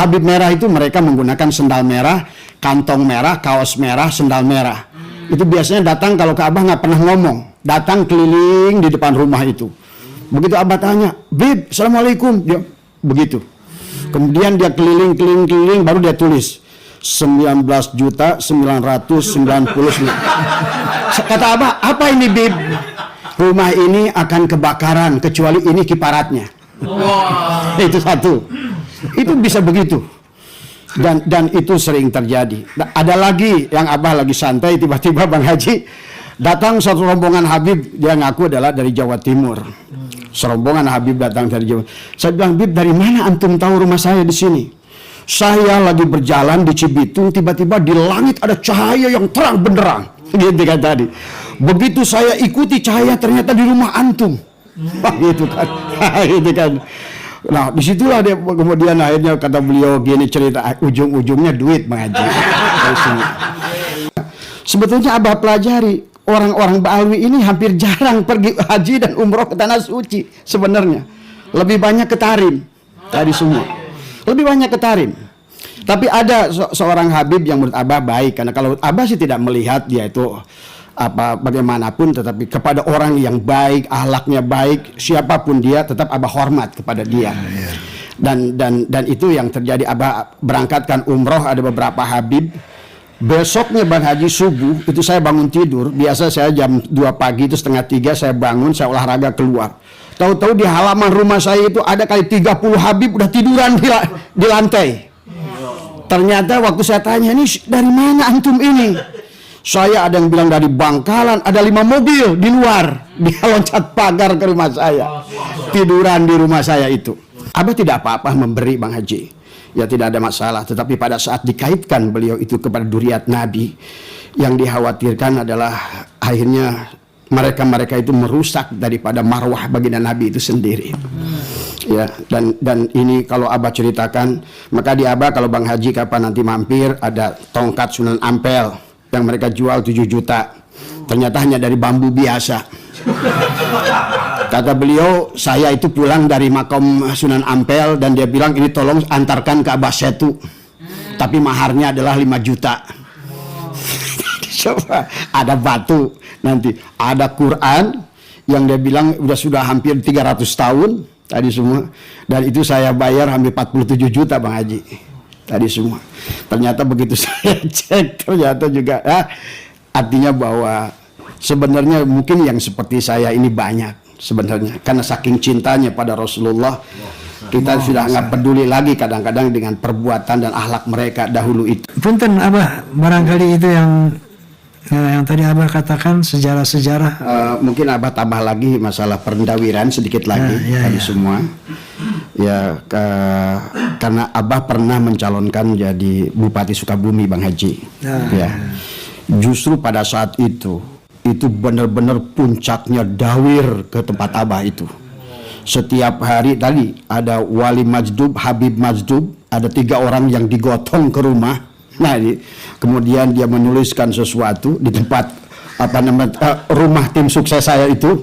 Habib merah itu mereka menggunakan sendal merah, kantong merah, kaos merah, sendal merah. Itu biasanya datang kalau ke Abah nggak pernah ngomong, datang keliling di depan rumah itu. Begitu Abah tanya, Bib, assalamualaikum, dia begitu. Kemudian dia keliling baru dia tulis 19.999. Kata Abah, apa ini Bib? Rumah ini akan kebakaran kecuali ini kiparatnya. Wow. Itu satu. Itu bisa begitu. Dan itu sering terjadi. Ada lagi yang Abah lagi santai, tiba-tiba Bang Haji datang satu rombongan Habib, dia ngaku adalah dari Jawa Timur. Serombongan Habib datang dari Jawa. Saya bilang, Bib, dari mana antum tahu rumah saya di sini? Saya lagi berjalan di Cibitung, tiba-tiba di langit ada cahaya yang terang benderang. Gitu kan tadi. Begitu saya ikuti cahaya, ternyata di rumah antum. Gitu kan. Gitu kan. Nah, disitulah dia kemudian akhirnya kata beliau gini cerita, ujung-ujungnya duit Bang Haji. Sebetulnya Abah pelajari, orang-orang Ba'alwi ini hampir jarang pergi haji dan umroh ke tanah suci sebenarnya. Lebih banyak ke Tarim tadi semua. Lebih banyak ke Tarim. Tapi ada seorang Habib yang menurut Abah baik, karena kalau Abah sih tidak melihat dia itu apa bagaimanapun, tetapi kepada orang yang baik, akhlaknya baik, siapapun dia tetap Abah hormat kepada dia. Dan itu yang terjadi. Abah berangkatkan umroh, ada beberapa Habib. Besoknya Bang Haji subuh itu saya bangun tidur, biasa saya jam 2 pagi itu setengah 3 saya bangun, saya olahraga keluar. Tahu-tahu di halaman rumah saya itu ada kali 30 Habib udah tiduran di lantai. Ternyata waktu saya tanya, ini dari mana antum ini? Saya ada yang bilang dari Bangkalan, ada 5 mobil di luar. Dia loncat pagar ke rumah saya. Tiduran di rumah saya itu. Abah tidak apa-apa memberi Bang Haji. Ya tidak ada masalah. Tetapi pada saat dikaitkan beliau itu kepada duriat Nabi, yang dikhawatirkan adalah akhirnya mereka itu merusak daripada marwah baginda Nabi itu sendiri. Ya, dan ini kalau Abah ceritakan, maka di Abah kalau Bang Haji kapan nanti mampir, ada tongkat Sunan Ampel yang mereka jual 7 juta. Ternyata hanya dari bambu biasa. Kata beliau, saya itu pulang dari makam Sunan Ampel dan dia bilang, ini tolong antarkan ke Abah Setu. Tapi maharnya adalah 5 juta. Coba, ada batu nanti, ada Quran yang dia bilang sudah hampir 300 tahun tadi semua, dan itu saya bayar hampir 47 juta Bang Haji tadi semua. Ternyata begitu saya cek, ternyata juga artinya bahwa sebenarnya mungkin yang seperti saya ini banyak sebenarnya, karena saking cintanya pada Rasulullah, kita sudah nggak peduli lagi kadang-kadang dengan perbuatan dan akhlak mereka dahulu itu. Punten Abah, barangkali itu yang tadi Abah katakan sejarah-sejarah. Mungkin Abah tambah lagi masalah perendawiran sedikit lagi tadi semua. Ya, karena Abah pernah mencalonkan jadi Bupati Sukabumi Bang Haji. Ya. Justru pada saat itu benar-benar puncaknya dawir ke tempat Abah itu. Setiap hari tadi ada Wali Majdub, Habib Majdub, ada 3 orang yang digotong ke rumah. Nah, kemudian dia menuliskan sesuatu di tempat rumah tim sukses saya itu.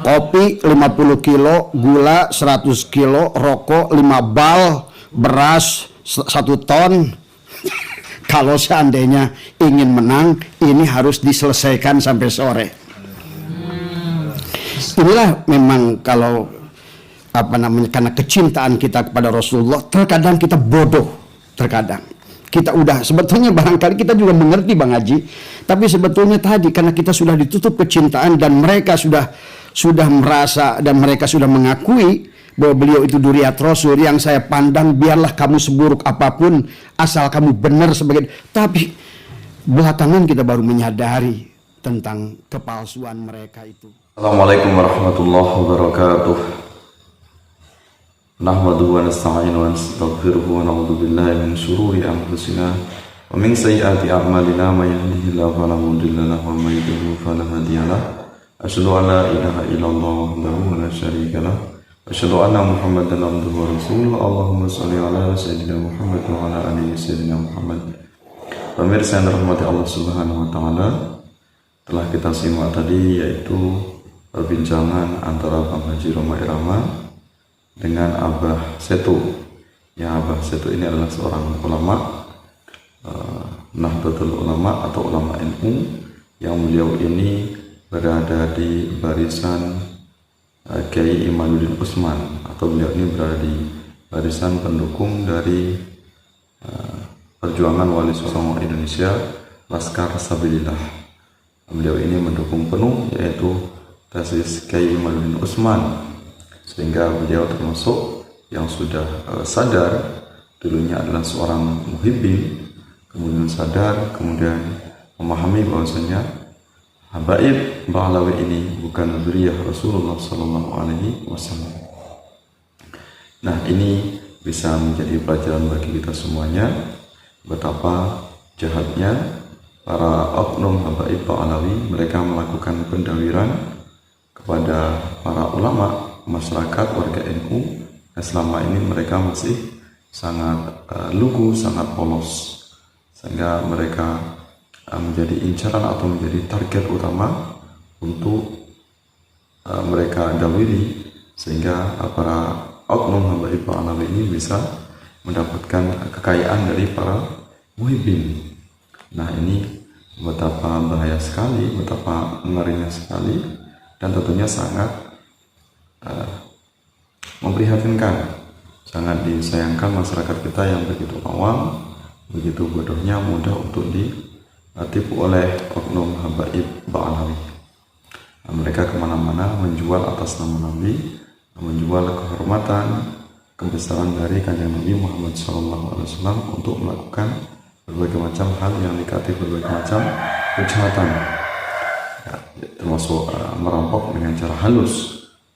Kopi 50 kilo, gula 100 kilo, rokok 5 bal, beras 1 ton. Kalau seandainya ingin menang, ini harus diselesaikan sampai sore. Inilah memang kalau karena kecintaan kita kepada Rasulullah, terkadang kita bodoh, terkadang. Kita udah sebetulnya barangkali kita juga mengerti Bang Haji, tapi sebetulnya tadi karena kita sudah ditutup kecintaan dan mereka sudah merasa dan mereka sudah mengakui bahwa beliau itu duriat Rasul. Yang saya pandang, biarlah kamu seburuk apapun asal kamu benar sebagai, tapi belakangan kita baru menyadari tentang kepalsuan mereka itu. Assalamualaikum warahmatullahi wabarakatuh. Nahmaduhu wa nasta'inu wa nastaghfiruhu wa na'udzu billahi min syururi anfusina wa min sayyiati a'malina may yahdihillahu fala mudilla lahu wa may yudlil fala hadiya lahu. Asyhadu an la ilaha illallah wahdahu la syarika lahu wa asyhadu anna Muhammadan abduhu wa rasuluhu. Allahumma shalli ala sayyidina Muhammad wa ala ali sayyidina Muhammad. Pemirsa yang dirahmati Allah Subhanahu wa taala, telah kita simak tadi yaitu perbincangan antara Bang Haji Rhoma Irama dengan Abah Setu Ya, Abah Seto ini adalah seorang ulama, Nahdlatul Ulama atau ulama NU, yang beliau ini berada di barisan Kiai Imaduddin Usman, atau beliau ini berada di barisan pendukung dari perjuangan Wali Songo Indonesia, Laskar Sabilillah. Beliau ini mendukung penuh yaitu tesis Kiai Imaduddin Usman, sehingga beliau termasuk yang sudah sadar, dulunya adalah seorang muhibbin, kemudian sadar, kemudian memahami bahwasanya Habaib Ba'alawi ini bukan dzurriyyah Rasulullah Sallallahu Alaihi Wasallam. Nah, ini bisa menjadi pelajaran bagi kita semuanya betapa jahatnya para oknum Habaib Ba'alawi. Mereka melakukan pendawiran kepada para ulama, masyarakat, warga NU, yang selama ini mereka masih sangat lugu, sangat polos, sehingga mereka menjadi incaran atau menjadi target utama untuk mereka dawiri, sehingga para oknum Habaib Ba'alawi ini bisa mendapatkan kekayaan dari para muhibbin. Nah, ini betapa bahaya sekali, betapa ngerinya sekali, dan tentunya sangat memprihatinkan, sangat disayangkan masyarakat kita yang begitu awam, begitu bodohnya, mudah untuk ditipu oleh oknum Habaib Ba'alawi. Mereka kemana-mana menjual atas nama Nabi, menjual kehormatan, kebesaran dari kanjeng Nabi Muhammad SAW untuk melakukan berbagai macam hal yang negatif, berbagai macam kejahatan, ya, termasuk merampok dengan cara halus,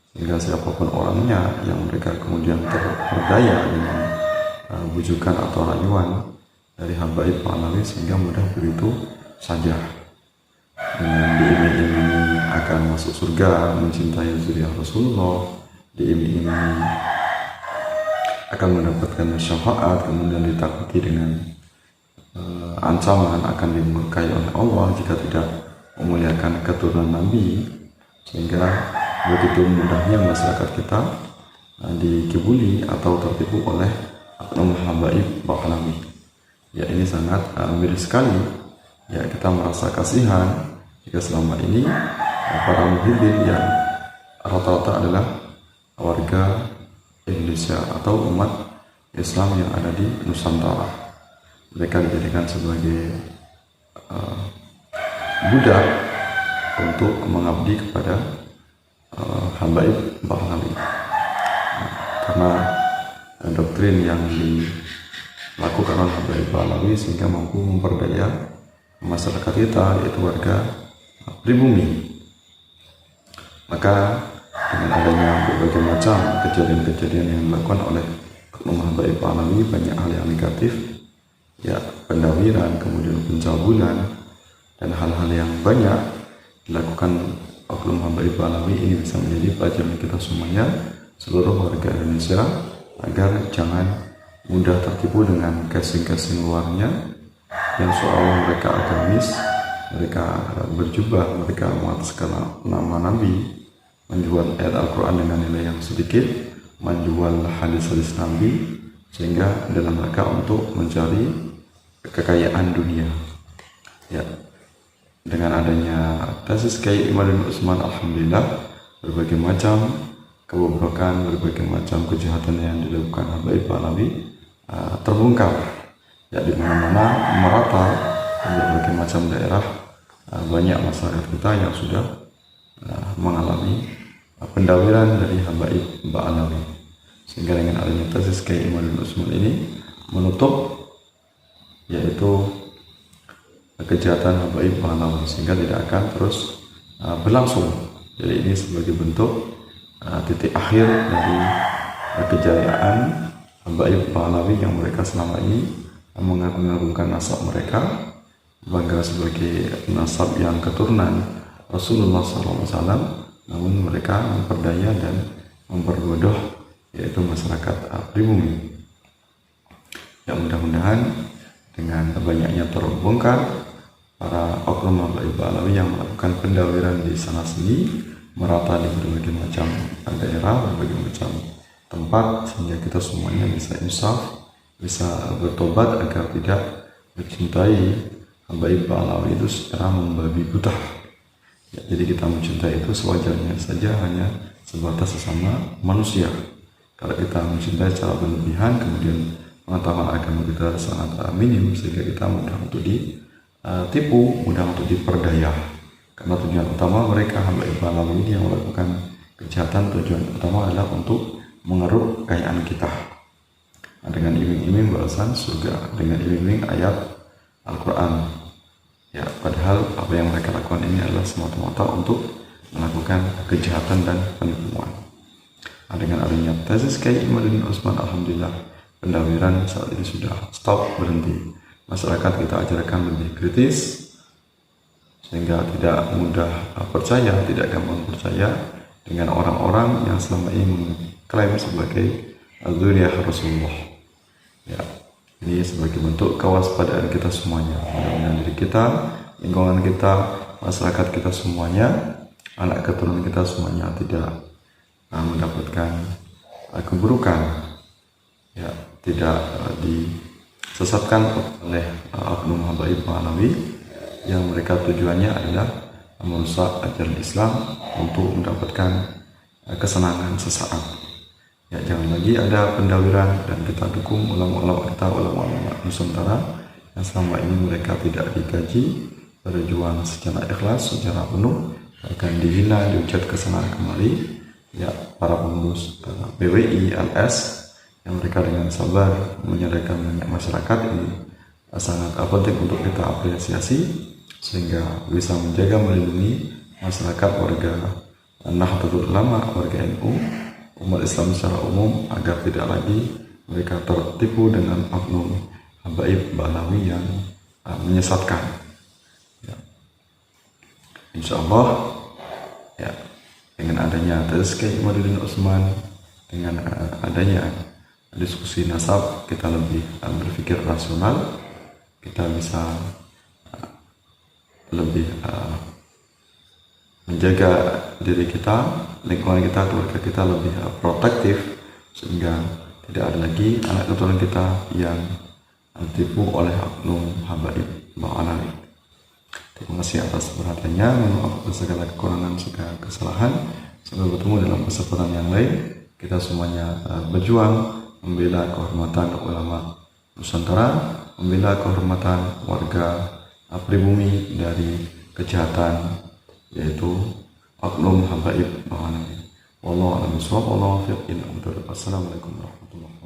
sehingga siapapun orangnya yang mereka kemudian terperdaya dengan bujukan atau rayuan dari Habaib Ba'alawi, sehingga mudah begitu saja dengan diiming-imingi akan masuk surga, mencintai dzurriyyah Rasulullah, diiming-imingi akan mendapatkan syafaat, kemudian ditakuti dengan ancaman akan dimurkai oleh Allah jika tidak memuliakan keturunan Nabi, sehingga begitu mudahnya masyarakat kita dikibuli atau tertipu oleh oknum Habaib Ba'alawi. Ya, ini sangat miris sekali. Ya, kita merasa kasihan jika selama ini para muhibbin yang rata-rata adalah warga Indonesia atau umat Islam yang ada di Nusantara, mereka dijadikan sebagai budak untuk mengabdi kepada Habaib Ba'alawi. Karena doktrin yang dilakukan oleh Habaib Ba'alawi sehingga mampu memperdaya masyarakat kita, yaitu warga pribumi. Maka dengan adanya berbagai macam kejadian-kejadian yang dilakukan oleh oknum Habaib Ba'alawi, banyak hal yang negatif, ya, pendawiran, kemudian pencabulan, dan hal-hal yang banyak dilakukan oknum Habaib Ba'alawi, ini bisa menjadi pelajaran kita semuanya, seluruh warga Indonesia, agar jangan mudah tertipu dengan casing-casing luarnya yang seolah mereka agamis, mereka berjubah, mereka mengataskan nama Nabi, menjual ayat Al-Quran dengan nilai yang sedikit, menjual hadis-hadis Nabi, sehingga dalam rangka untuk mencari kekayaan dunia. Ya, dengan adanya tesis Kiai Imaduddin Usman, alhamdulillah berbagai macam kebobrokan, berbagai macam kejahatan yang dilakukan Habaib Ba'alawi terbongkar. Ya, di mana-mana merata di berbagai macam daerah, banyak masyarakat kita yang sudah mengalami pendawiran dari Habaib Ba'alawi, sehingga dengan adanya tesis Kiai Imaduddin Usman ini menutup yaitu kejahatan Habaib Ba'alawi, sehingga tidak akan terus berlangsung. Jadi ini sebagai bentuk titik akhir dari kejayaan Habaib Ba'alawi yang mereka selama ini mengagung-agungkan nasab mereka, bangga sebagai nasab yang keturunan Rasulullah SAW, namun mereka memperdaya dan memperbodoh yaitu masyarakat pribumi. Ya, mudah-mudahan dengan banyaknya terbongkar para oknum Habaib Ba'alawi yang melakukan pendawiran di sana sini, merata di berbagai macam daerah, berbagai macam tempat sehingga kita semuanya bisa insaf, bisa bertobat agar tidak mencintai Habaib Ba'alawi itu secara membabi buta. Ya, jadi kita mencintai itu sewajarnya saja, hanya sebatas sesama manusia. Kalau kita mencintai secara berlebihan, kemudian pengetahuan agama kita sangat minim, sehingga kita mudah untuk ditipu, mudah untuk diperdaya. Karena tujuan utama mereka Habaib Ba'alawi ini yang melakukan kejahatan, tujuan utama adalah untuk mengeruk kekayaan kita dengan iming-iming balasan surga, dengan iming-iming ayat Al-Quran. Ya, padahal apa yang mereka lakukan ini adalah semata-mata untuk melakukan kejahatan dan penipuan. Dengan adanya tesis Kiai Imaduddin Utsman, alhamdulillah pendawiran saat ini sudah stop, berhenti. Masyarakat kita ajarkan lebih kritis, sehingga tidak mudah percaya, tidak gampang percaya dengan orang-orang yang selama ini klaim sebagai dzurriyyah Rasulullah. Ya, ini sebagai bentuk kewaspadaan kita semuanya. Mudah-mudahan diri kita, lingkungan kita, masyarakat kita semuanya, anak keturunan kita semuanya tidak mendapatkan keburukan, ya, tidak disesatkan oleh oknum Habaib Ba'alawi yang mereka tujuannya adalah merusak ajaran Islam untuk mendapatkan kesenangan sesaat. Ya, jangan lagi ada pendawiran, dan kita dukung ulama-ulama kita, ulama-ulama Nusantara yang selama ini mereka tidak digaji, berjuang secara ikhlas, secara penuh, bahkan dihina, dihujat ke sana kemari. Ya, para pengurus PWI, LS yang mereka dengan sabar menyadarkan banyak masyarakat, ini sangat penting untuk kita apresiasi, sehingga bisa menjaga, melindungi masyarakat, warga Nahdlatul Ulama, warga NU, umat Islam secara umum, agar tidak lagi mereka tertipu dengan oknum Habaib Ba'alawi yang menyesatkan. Ya. Insya Allah, ya, dengan adanya tesis Kiai Imaduddin Utsman, dengan adanya diskusi nasab, kita lebih berpikir rasional, kita bisa lebih menjaga diri kita, lingkungan kita, keluarga kita lebih protektif, sehingga tidak ada lagi anak keturunan kita yang ditipu oleh oknum Habaib Ba'alawi. Terima kasih atas perhatiannya, mohon maaf atas segala kekurangan, segala kesalahan. Sampai bertemu dalam kesempatan yang lain. Kita semuanya berjuang membela kehormatan ulama Nusantara, membela kehormatan warga pribumi dari kejahatan, yaitu oknum Habaib Ba'alawi. Wallahu a'lam bishawab. Assalamualaikum warahmatullahi wabarakatuh.